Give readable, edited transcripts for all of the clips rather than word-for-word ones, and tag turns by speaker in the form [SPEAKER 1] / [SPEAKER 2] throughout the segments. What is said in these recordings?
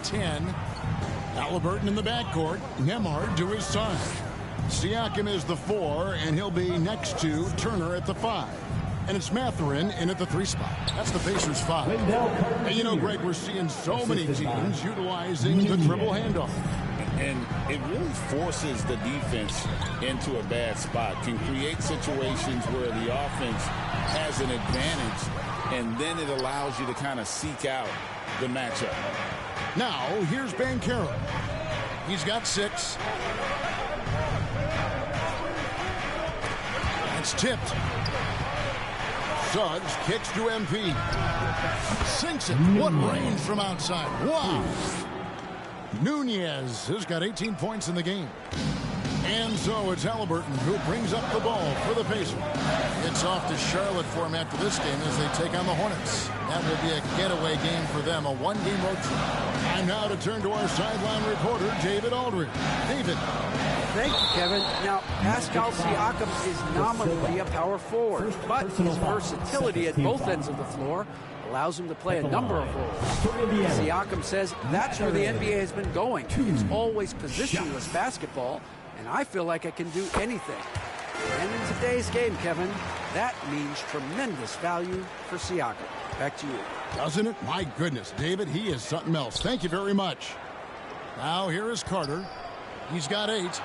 [SPEAKER 1] 10. Halliburton in the backcourt. Nembhard to his side. Siakam is the 4, and he'll be next to Turner at the 5. And it's Mathurin in at the 3 spot. That's the Pacers 5. And you know, Greg, we're seeing so many teams utilizing the dribble handoff.
[SPEAKER 2] And it really forces the defense into a bad spot. Can create situations where the offense has an advantage, and then it allows you to kind of seek out the matchup.
[SPEAKER 1] Now, here's Banchero. He's got 6. It's tipped. Suggs kicks to MP. Sinks it. What range from outside. Wow. Nunez has got 18 points in the game. And so it's Halliburton who brings up the ball for the Pacers. It's off to Charlotte for him after this game as they take on the Hornets. That will be a getaway game for them, a one-game road trip. And now to turn to our sideline reporter, David Aldridge. David.
[SPEAKER 3] Thank you, Kevin. Now, Pascal Siakam is nominally a power forward, but his versatility at both ends of the floor allows him to play a number of roles. Siakam says that's where the NBA has been going. It's always positionless basketball, and I feel like I can do anything. And in today's game, Kevin, that means tremendous value for Siakam. Back to you.
[SPEAKER 1] Doesn't it? My goodness, David, he is something else. Thank you very much. Now here is Carter. He's got 8.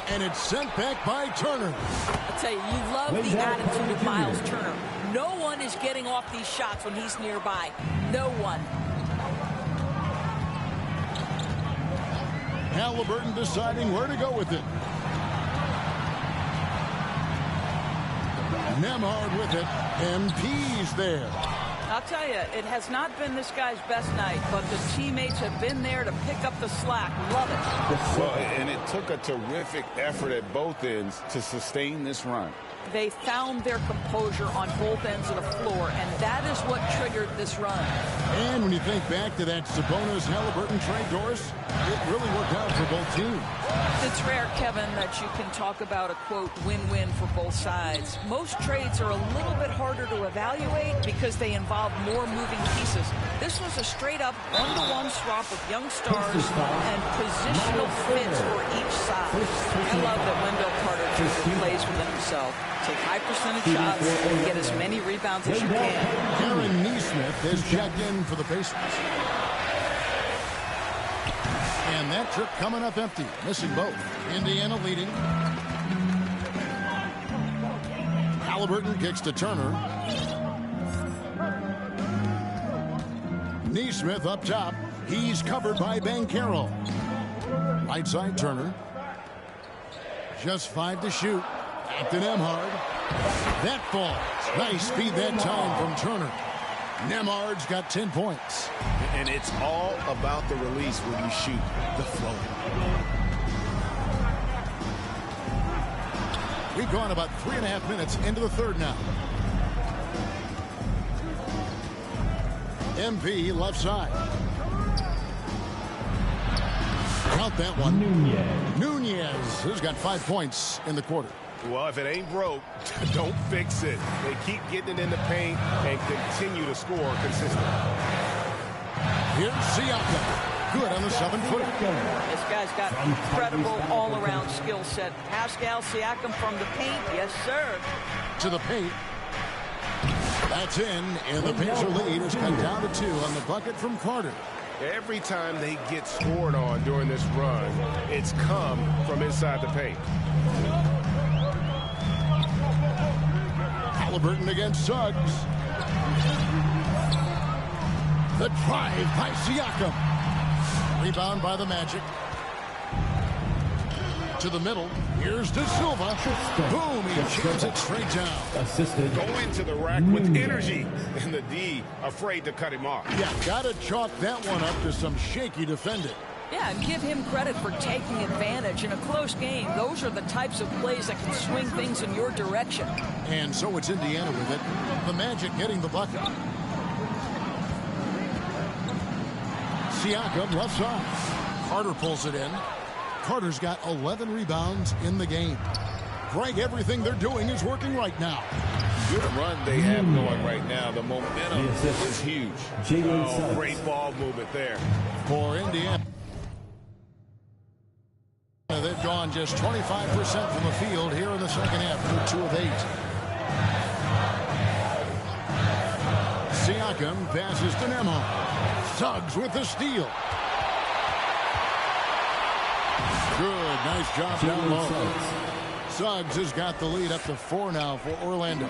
[SPEAKER 1] And it's sent back by Turner.
[SPEAKER 4] I'll tell you, you love the attitude of Miles Turner. No one is getting off these shots when he's nearby. No one.
[SPEAKER 1] Halliburton deciding where to go with it. Nembhard with it. MP's there.
[SPEAKER 4] I'll tell you, it has not been this guy's best night, but the teammates have been there to pick up the slack. Love it.
[SPEAKER 2] Well, and it took a terrific effort at both ends to sustain this run.
[SPEAKER 4] They found their composure on both ends of the floor, and that is what triggered this run.
[SPEAKER 1] And when you think back to that Sabonis-Halliburton trade, Doris, it really worked out for both teams.
[SPEAKER 4] It's rare, Kevin, that you can talk about a, quote, win-win for both sides. Most trades are a little bit harder to evaluate because they involve more moving pieces. This was a straight-up one-to-one swap of young stars and positional fits for each side. I love that Wendell Carter plays within himself. Take high percentage shots and get as many rebounds as you can.
[SPEAKER 1] Aaron Nesmith has checked in for the Pacers. And that trip coming up empty. Missing both. Indiana leading. Halliburton kicks to Turner. Nesmith up top. He's covered by Banchero. Right side Turner. Just 5 to shoot. Back to Nembhard. That falls. Nice feed that time from Turner. Nembhard's got 10 points.
[SPEAKER 5] And it's all about the release when you shoot the flow.
[SPEAKER 1] We've gone about 3.5 minutes into the third now. MP left side. Count that one. Nunez has got 5 points in the quarter.
[SPEAKER 5] Well, if it ain't broke, don't fix it. They keep getting it in the paint and continue to score consistently.
[SPEAKER 1] Here's Siakam. Good on the 7-footer.
[SPEAKER 4] This guy's got incredible all-around skill set. Pascal Siakam from the paint. Yes, sir.
[SPEAKER 1] To the paint. That's in, and the Pacer lead is cut down to 2 on the bucket from Carter.
[SPEAKER 5] Every time they get scored on during this run, it's come from inside the paint.
[SPEAKER 1] Halliburton against Suggs. The drive by Siakam. Rebound by the Magic. To the middle. Here's De Silva. Boom, he jams it straight down.
[SPEAKER 5] Go into the rack with energy. And the D afraid to cut him off.
[SPEAKER 1] Yeah, gotta chalk that one up to some shaky defending.
[SPEAKER 4] Yeah, and give him credit for taking advantage. In a close game, those are the types of plays that can swing things in your direction.
[SPEAKER 1] And so it's Indiana with it. The Magic getting the bucket. Siakam left side. Carter pulls it in. Carter's got 11 rebounds in the game. Greg, everything they're doing is working right now.
[SPEAKER 2] good run they have going right now. The momentum is huge.
[SPEAKER 5] Oh, great ball movement there.
[SPEAKER 1] For Indiana, they've gone just 25% from the field here in the second half through 2 of 8. Siakam passes to Nembhard. Suggs with the steal. Good, nice job down low. Suggs has got the lead up to 4 now for Orlando.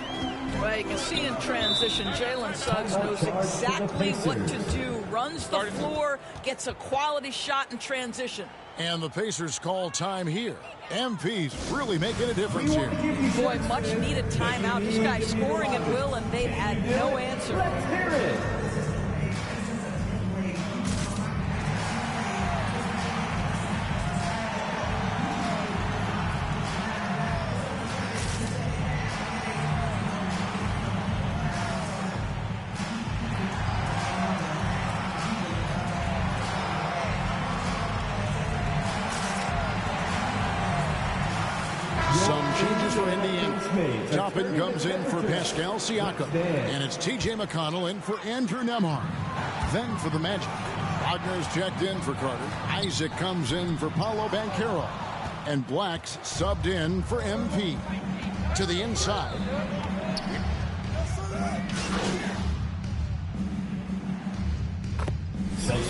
[SPEAKER 4] Well, you can see in transition, Jalen Suggs knows exactly what to do. Runs the floor, gets a quality shot in transition.
[SPEAKER 1] And the Pacers call time here. MP's really making a difference here.
[SPEAKER 4] Boy, much needed timeout. This guy's scoring at will, and they've had no answer.
[SPEAKER 6] Let's hear it.
[SPEAKER 1] Some changes for Indiana. Toppin comes in for Pascal Siakam. And it's T.J. McConnell in for Andrew Nembhard. Then for the Magic, Wagner's checked in for Carter. Isaac comes in for Paolo Banchero. And Black's subbed in for MP. To the inside.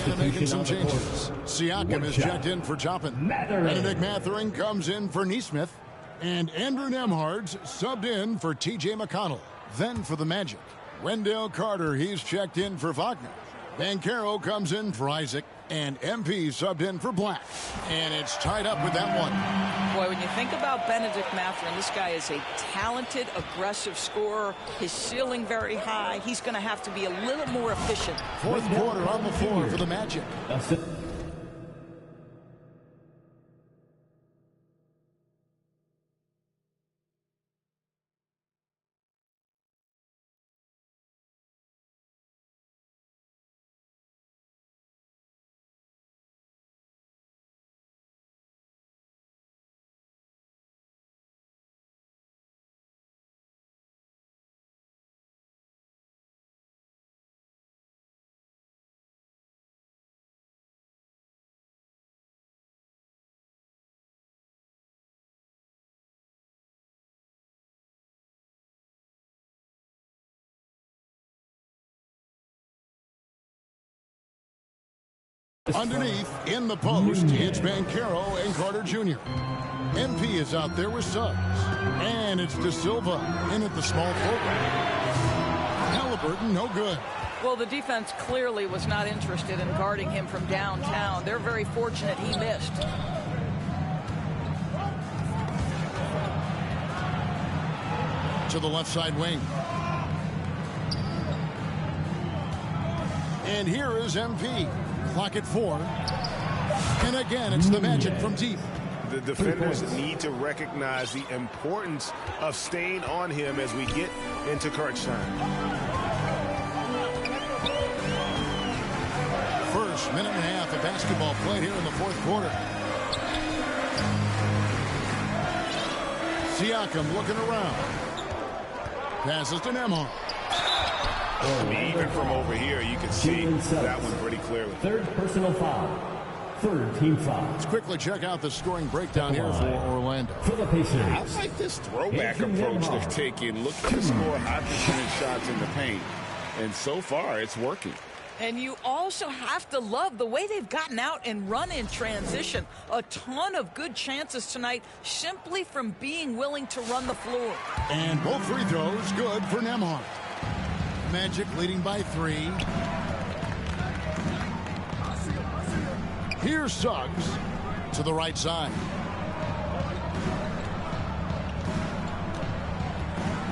[SPEAKER 1] And making some changes. Siakam is checked in for Toppin. Benedict Mathurin comes in for Nesmith. And Andrew Nembhard's subbed in for T.J. McConnell. Then for the Magic, Wendell Carter, he's checked in for Wagner. Banchero comes in for Isaac. And MP subbed in for Black. And it's tied up with that one.
[SPEAKER 4] Boy, when you think about Benedict Mathurin, this guy is a talented, aggressive scorer. His ceiling very high. He's going to have to be a little more efficient.
[SPEAKER 1] Fourth quarter on the floor for the Magic. Underneath, in the post, it's Banchero and Carter Jr. MP is out there with Suggs. And it's De Silva in at the small forward. Halliburton, no good.
[SPEAKER 4] Well, the defense clearly was not interested in guarding him from downtown. They're very fortunate he missed.
[SPEAKER 1] To the left side wing. And here is MP. Clock at 4. And again, it's the Magic from deep.
[SPEAKER 5] The defenders need to recognize the importance of staying on him as we get into crunch time.
[SPEAKER 1] First minute and a half of basketball played here in the fourth quarter. Siakam looking around. Passes to Nembhard.
[SPEAKER 5] Even from over here, you can see that one pretty clearly.
[SPEAKER 6] Third personal foul. Third team foul.
[SPEAKER 1] Let's quickly check out the scoring breakdown here for Orlando.
[SPEAKER 6] For the Pacers.
[SPEAKER 2] I like this throwback approach they're taking. Look to score high percentage shots in the paint. And so far, it's working.
[SPEAKER 4] And you also have to love the way they've gotten out and run in transition. A ton of good chances tonight simply from being willing to run the floor.
[SPEAKER 1] And both free throws good for Nembhard. Magic leading by 3. Here's Suggs to the right side.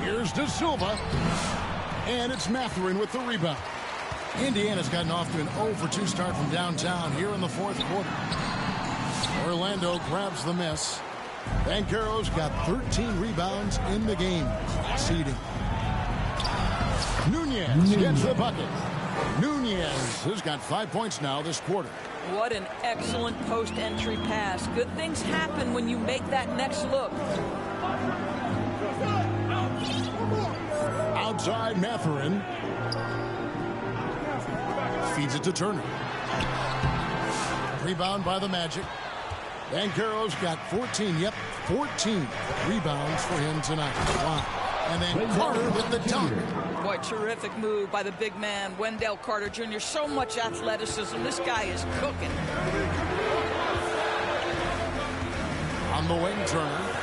[SPEAKER 1] Here's De Silva. And it's Mathurin with the rebound. Indiana's gotten off to an 0-for-2 start from downtown here in the fourth quarter. Orlando grabs the miss. Banchero's got 13 rebounds in the game. Seeding. Nunez gets the bucket. Nunez has got 5 points now this quarter.
[SPEAKER 4] What an excellent post-entry pass. Good things happen when you make that next look.
[SPEAKER 1] Outside Mathurin. Feeds it to Turner. Rebound by the Magic. Banchero's got 14. Yep, 14 rebounds for him tonight. Wow. And then Carter with the dunk.
[SPEAKER 4] Boy, terrific move by the big man, Wendell Carter Jr. So much athleticism. This guy is cooking.
[SPEAKER 1] On the wing, Turner.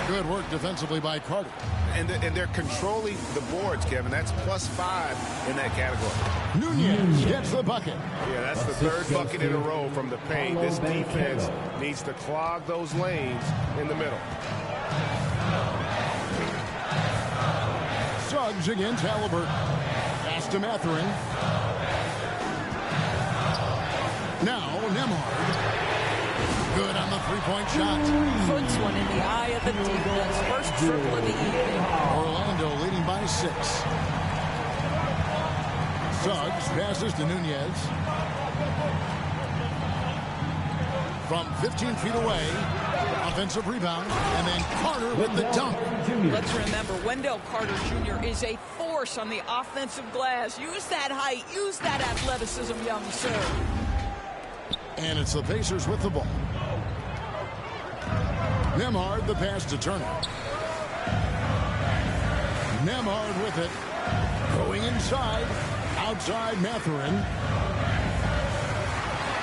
[SPEAKER 1] Good work defensively by Carter.
[SPEAKER 5] And they're controlling the boards, Kevin. That's +5 in that category.
[SPEAKER 1] Nunez gets the bucket.
[SPEAKER 5] Yeah, that's the third bucket in a row from the paint. This defense needs to clog those lanes in the middle.
[SPEAKER 1] Suggs against Halliburton. Pass to Mathurin. Now Nembhard. Good on the three-point shot.
[SPEAKER 4] Puts one in the eye of the defense. First triple of the evening.
[SPEAKER 1] Orlando leading by 6. Suggs passes to Nunez. From 15 feet away. Offensive rebound. And then Carter with the dunk.
[SPEAKER 4] Let's remember, Wendell Carter Jr. is a force on the offensive glass. Use that height. Use that athleticism, young sir.
[SPEAKER 1] And it's the Pacers with the ball. Nembhard the pass to Turner. Nembhard with it. Going inside. Outside Mathurin.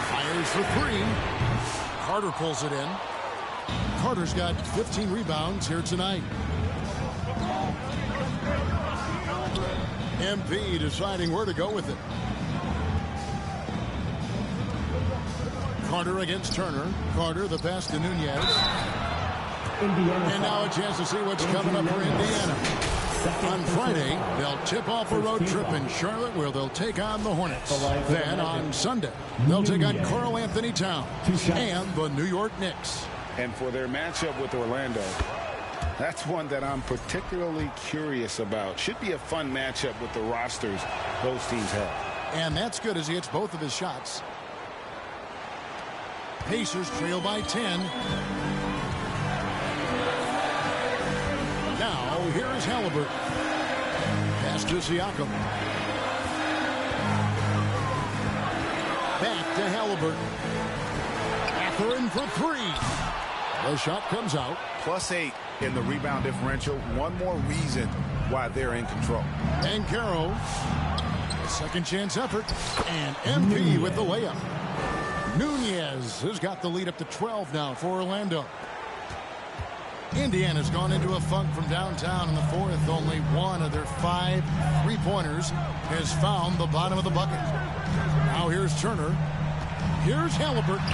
[SPEAKER 1] Fires for 3. Carter pulls it in. Carter's got 15 rebounds here tonight. MP deciding where to go with it. Carter against Turner. Carter the pass to Nunez. And now a chance to see what's coming up for Indiana. On Friday, they'll tip off a road trip in Charlotte where they'll take on the Hornets. Then on Sunday, they'll take on Karl Anthony Towns and the New York Knicks.
[SPEAKER 2] And for their matchup with Orlando, that's one that I'm particularly curious about. Should be a fun matchup with the rosters those teams have.
[SPEAKER 1] And that's good as he hits both of his shots. Pacers trail by 10. Now, here is Halliburton. Pass to Siakam. Back to Halliburton. Mathurin for 3. The shot comes out.
[SPEAKER 5] +8 in the rebound differential. One more reason why they're in control.
[SPEAKER 1] Banchero. A second chance effort. And MP with the layup. Nunez has got the lead up to 12 now for Orlando. Indiana's gone into a funk from downtown in the fourth. Only one of their 5 3-pointers has found the bottom of the bucket. Now here's Turner. Here's Halliburton.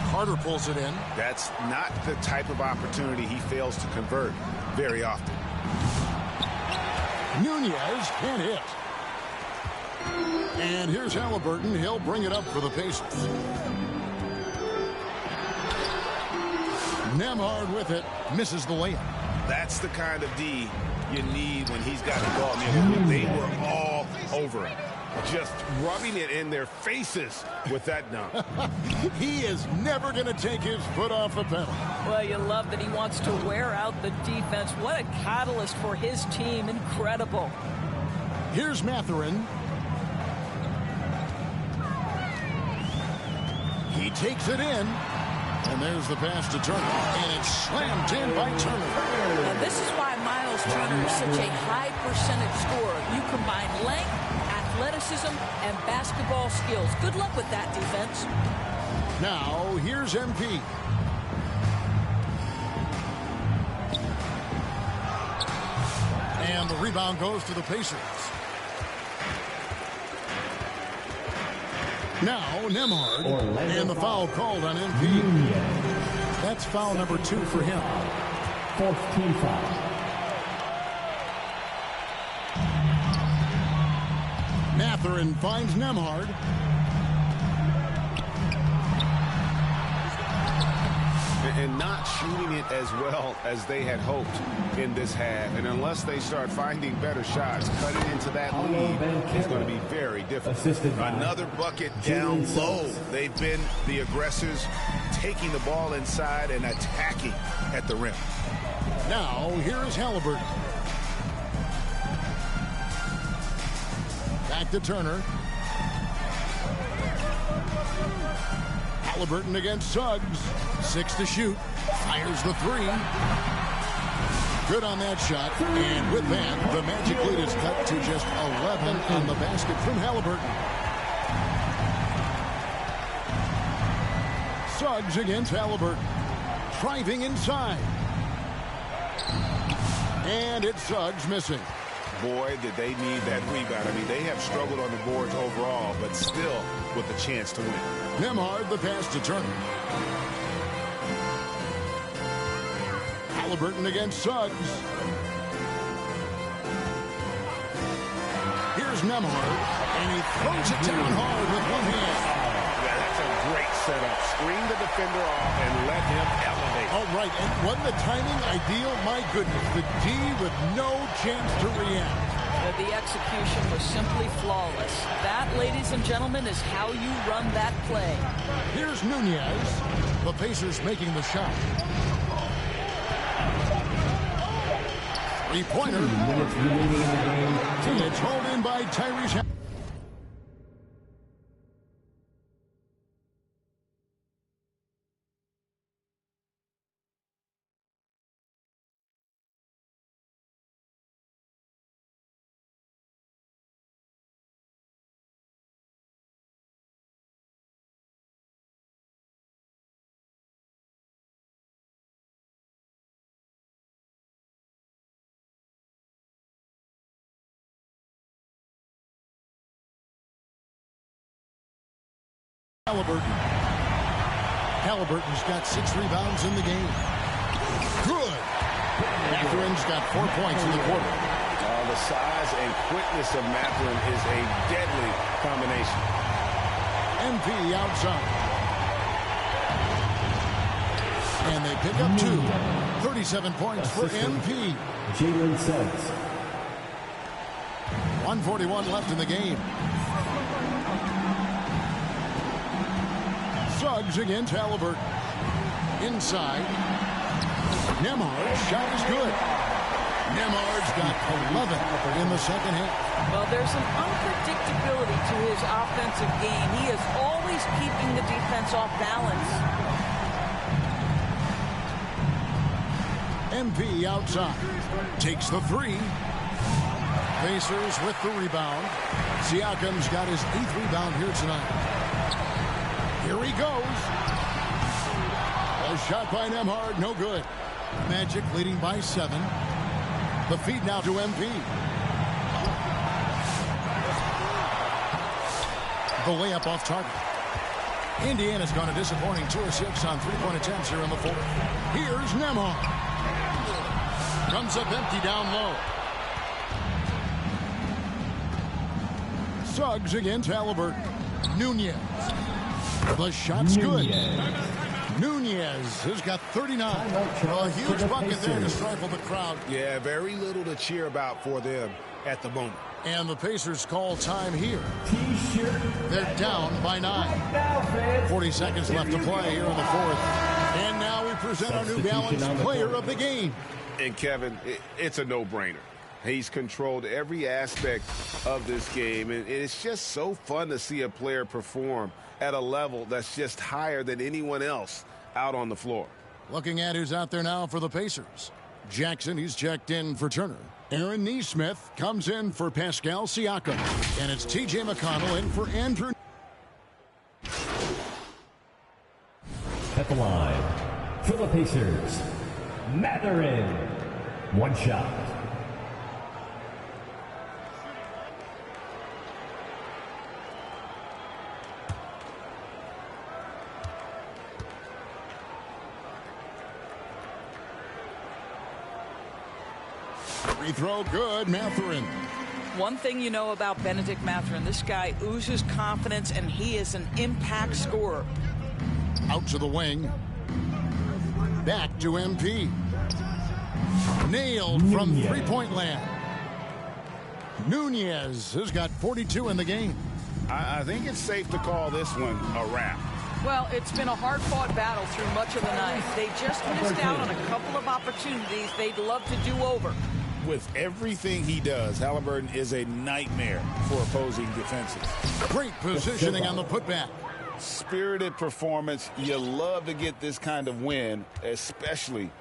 [SPEAKER 1] Carter pulls it in.
[SPEAKER 5] That's not the type of opportunity he fails to convert very often.
[SPEAKER 1] Nunez can't hit. And here's Halliburton. He'll bring it up for the Pacers. Nembhard with it. Misses the layup.
[SPEAKER 5] That's the kind of D you need when he's got the ball near him. They were all over him. Just rubbing it in their faces with that dunk.
[SPEAKER 1] He is never going to take his foot off the pedal.
[SPEAKER 4] Well, you love that he wants to wear out the defense. What a catalyst for his team. Incredible.
[SPEAKER 1] Here's Mathurin. He takes it in. And there's the pass to Turner. And it's slammed in by Turner.
[SPEAKER 4] And this is why Miles Turner is such a high percentage scorer. You combine length, athleticism, and basketball skills. Good luck with that defense.
[SPEAKER 1] Now, here's MP. And the rebound goes to the Pacers. Now, Nembhard. And the foul called on MP. That's foul number 2 for him.
[SPEAKER 6] 4th team foul.
[SPEAKER 1] Mathurin finds Nembhard.
[SPEAKER 5] And not shooting it as well as they had hoped in this half. And unless they start finding better shots, cutting into that lead is going to be very difficult. Another bucket down low. They've been the aggressors, taking the ball inside and attacking at the rim.
[SPEAKER 1] Now, here is Halliburton. Back to Turner. Halliburton against Suggs. 6 to shoot. Fires the 3. Good on that shot. And with that, the Magic lead is cut to just 11 on the basket from Halliburton. Suggs against Halliburton. Driving inside. And it's Suggs missing.
[SPEAKER 5] Boy, did they need that rebound. I mean, they have struggled on the boards overall, but still with a chance to win.
[SPEAKER 1] Nembhard the pass to Turner. Halliburton against Suggs. Here's Nembhard, and he throws it down hard with one hand.
[SPEAKER 5] Yeah, that's a great setup. Screen the defender off and let him elevate.
[SPEAKER 1] All right, and wasn't the timing ideal? My goodness, the D with no chance to react.
[SPEAKER 4] The execution was simply flawless. That, ladies and gentlemen, is how you run that play.
[SPEAKER 1] Here's Nunez. The Pacers making the shot. Three-pointer. It's hauled in by Tyrese. Halliburton's got 6 rebounds in the game. Good. Mathurin's got 4 points in the quarter.
[SPEAKER 5] The size and quickness of Mathurin is a deadly combination.
[SPEAKER 1] MP outside. And they pick up 2. 37 points for MP.
[SPEAKER 6] Jalen Suggs.
[SPEAKER 1] 1:41 left in the game. Suggs against Halliburton. Inside. Nembhard's shot is good. Nembhard's got 11 in the second half.
[SPEAKER 4] Well, there's an unpredictability to his offensive game. He is always keeping the defense off balance.
[SPEAKER 1] MP outside. Takes the 3. Pacers with the rebound. Siakam's got his 8th rebound here tonight. Here he goes. A shot by Nembhard, no good. Magic leading by 7. The feed now to MP. The layup off target. Indiana's gone a disappointing 2 of 6 on 3-point attempts here in the 4th. Here's Nembhard. Comes up empty down low. Suggs against Halliburton. Nunez. The shot's good. Nunez has got 39. A huge bucket there to stifle the crowd.
[SPEAKER 5] Yeah, very little to cheer about for them at the moment.
[SPEAKER 1] And the Pacers call time here. They're down by 9. 40 seconds left to play here in the 4th. And now we present our New Balance player of the game.
[SPEAKER 5] And Kevin, it's a no-brainer. He's controlled every aspect of this game, and it's just so fun to see a player perform at a level that's just higher than anyone else out on the floor.
[SPEAKER 1] Looking at who's out there now for the Pacers. Jackson, he's checked in for Turner. Aaron Nesmith comes in for Pascal Siakam. And it's T.J. McConnell in for Andrew.
[SPEAKER 6] At the line, for the Pacers, Mathurin. 1 shot.
[SPEAKER 1] Free throw good, Mathurin.
[SPEAKER 4] One thing you know about Benedict Mathurin, this guy oozes confidence, and he is an impact scorer.
[SPEAKER 1] Out to the wing. Back to MP. Nailed from 3-point land. Nunez has got 42 in the game.
[SPEAKER 5] I think it's safe to call this one a wrap.
[SPEAKER 4] Well, it's been a hard-fought battle through much of the night. They just missed out on a couple of opportunities they'd love to do over.
[SPEAKER 2] With everything he does, Halliburton is a nightmare for opposing defenses.
[SPEAKER 1] Great positioning on the putback.
[SPEAKER 2] Spirited performance. You love to get this kind of win, especially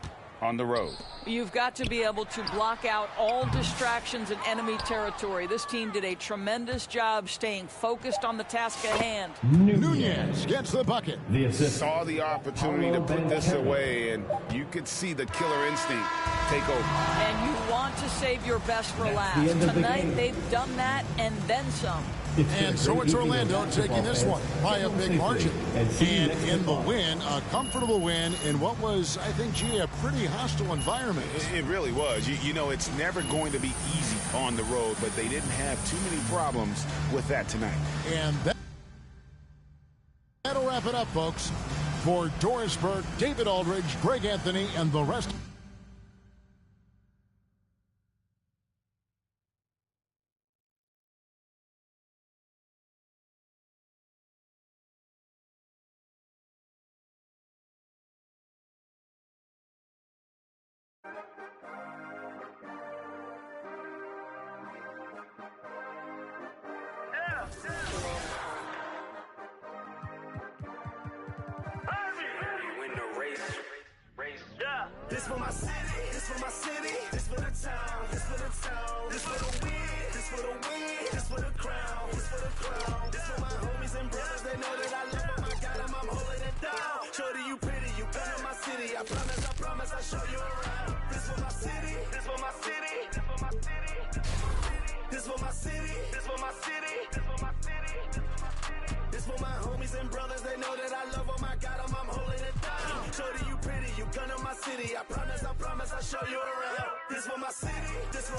[SPEAKER 2] on the road.
[SPEAKER 4] You've got to be able to block out all distractions in enemy territory. This team did a tremendous job staying focused on the task at hand.
[SPEAKER 1] Nunez gets the bucket.
[SPEAKER 2] Saw the opportunity to put this away, and you could see the killer instinct take over.
[SPEAKER 4] And you want to save your best for last. Tonight, they've done that and then some.
[SPEAKER 1] And so it's Orlando taking this one by a big margin. And in the win, a comfortable win in what was, I think, a pretty hostile environment.
[SPEAKER 5] It really was. You know, it's never going to be easy on the road, but they didn't have too many problems with that tonight.
[SPEAKER 1] And that'll wrap it up, folks. For Doris Burke, David Aldridge, Greg Anthony, and the rest.
[SPEAKER 7] This for my city, this for my city, this for the town, this for the town, this for the win, this for the win, this for the crown, this for the crown, this for my homies and brothers, they know that I love them, I got them, I'm holding it down. Shorty, you pretty, you gun in my city, I promise, I'll show you around. This for my city, this for my city, this for my city, this for my city, this for my city, this for my city, this for my homies and brothers, they know that I love them, I got them, I'm holding it down. Shorty, you pretty, you gun in my city, I promise, I'll show you around. This for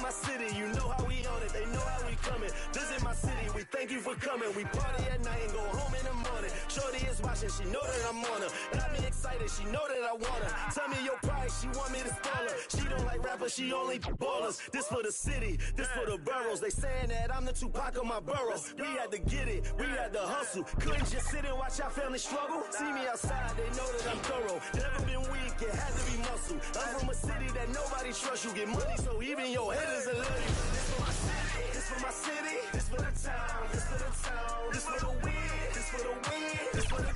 [SPEAKER 7] my city, you know how we on it, they know how we coming. Visit my city, we thank you for coming. We party at night and go home in the morning. Shorty is watching, she know that I'm on her. Got me excited, she know that I want her. Tell me your price, she want me to spoil her. She don't like rappers, she only ballers. This for the city, this for the boroughs. They saying that I'm the Tupac of my borough. We had to get it, we had to hustle. Couldn't just sit and watch our family struggle. See me outside, they know that I'm thorough. Never been weak, it had to be muscle. I'm from a city that nobody trusts. You get money, so even your haters will love you. This for my city, this for my city, this for the town, this for the town, this for the win, this for the win, this for the.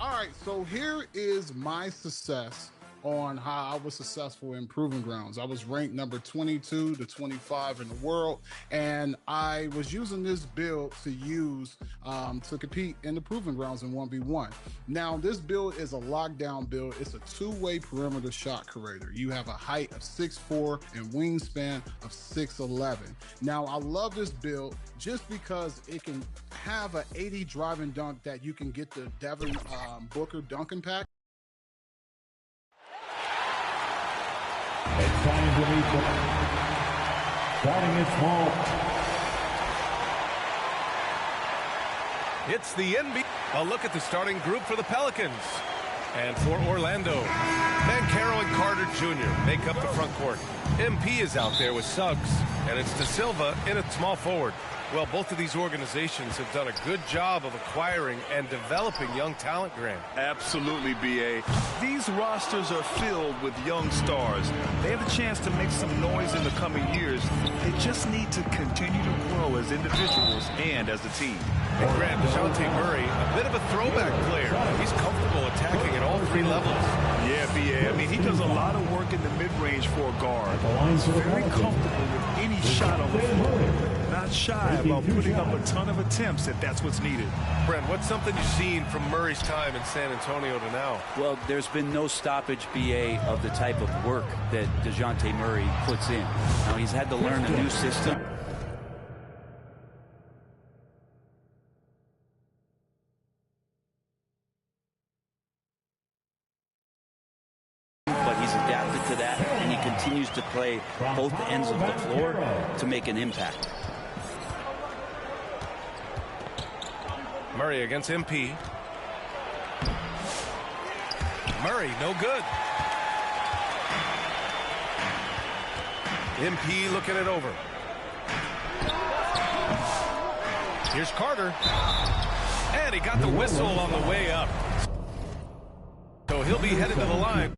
[SPEAKER 8] All right, so here is my success on how I was successful in Proving Grounds. I was ranked number 22 to 25 in the world, and I was using this build to use to compete in the Proving Grounds in 1v1. Now, this build is a lockdown build. It's a two-way perimeter shot creator. You have a height of 6'4" and wingspan of 6'11". Now, I love this build just because it can have an 80 drive and dunk that you can get the Devin Booker dunking pack.
[SPEAKER 6] It's time to meet them. Starting at small.
[SPEAKER 9] It's the NBA. A look at the starting group for the Pelicans. And for Orlando, Banchero and Carter Jr. make up the front court. MP is out there with Suggs, and it's De Silva in at small forward. Well, both of these organizations have done a good job of acquiring and developing young talent, Grant.
[SPEAKER 10] Absolutely, B.A. These rosters are filled with young stars. They have a chance to make some noise in the coming years. They just need to continue to grow as individuals and as a team.
[SPEAKER 9] And Grant, DeJounte Murray, a bit of a throwback player. He's comfortable attacking at all three levels.
[SPEAKER 10] Yeah, B.A. I mean, he does a lot of work in the mid-range for a guard. He's very comfortable with any shot on the floor. Not shy about putting up a ton of attempts if that's what's needed.
[SPEAKER 9] Brent, what's something you've seen from Murray's time in San Antonio to now?
[SPEAKER 3] Well, there's been no stoppage, BA, of the type of work that DeJounte Murray puts in. Now, he's had to learn a new system. But he's adapted to that, and he continues to play both ends of the floor to make an impact.
[SPEAKER 9] Murray against MP. Murray, no good. MP looking it over. Here's Carter. And he got the whistle on the way up. So he'll be headed to the line.